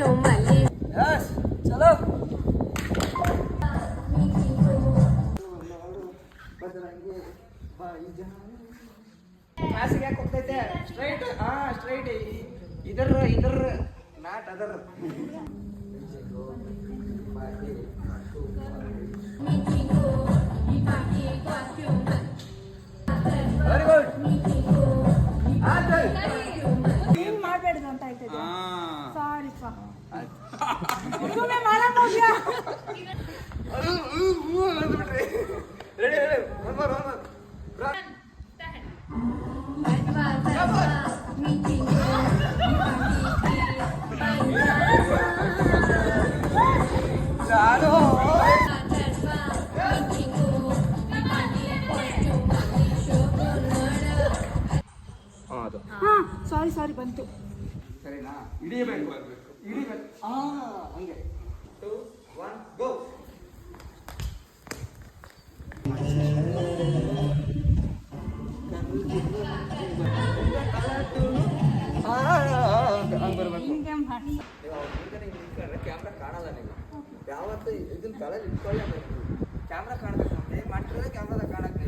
Yes ಚಲೋ ಕ್ಲಾಸಿಗೆ ಯಾಕೆ ಹೋಗ್ತೈತೆ ಸ್ಟ್ರೈಟ್ ಸ್ಟ್ರೈಟ್ ಇದರ ನಾಟ್ ಅದರ್ ವೆರಿ ಗುಡ್ ಏನ್ ಮಾಡಬೇಡ್ದು ಅಂತ ಹೇಳ್ತಿದ್ದೆ ಸಾರಿ ಸುಮ್ಮನೆ ಮಾಡಕ್ ಹೋಗ್ಯಾ ರೆಡಿ ಒನ್ ಮೋರ್ ಸಾರಿ ಬಂತು ಸರಿನಾ ಹಿಡಿಯಬೇಕು ಹಂಗೆ 2 1 ಗೋ ಕ್ಯಾಮ್ರಾ ಕಾಣಲ್ಲ ನೀವು ಯಾವತ್ತು ಇದನ್ನ ತಲೆಯಲ್ಲಿ ಇಟ್ಕೊಳ್ಳೇಬೇಕು ಕ್ಯಾಮ್ರಾ ಕಾಣಬೇಕು ಏನ್ ಮಾಡ್ತಿರೋದೇ ಕ್ಯಾಮ್ರಾದಾಗ ಕಾಣಕ್ಕೆ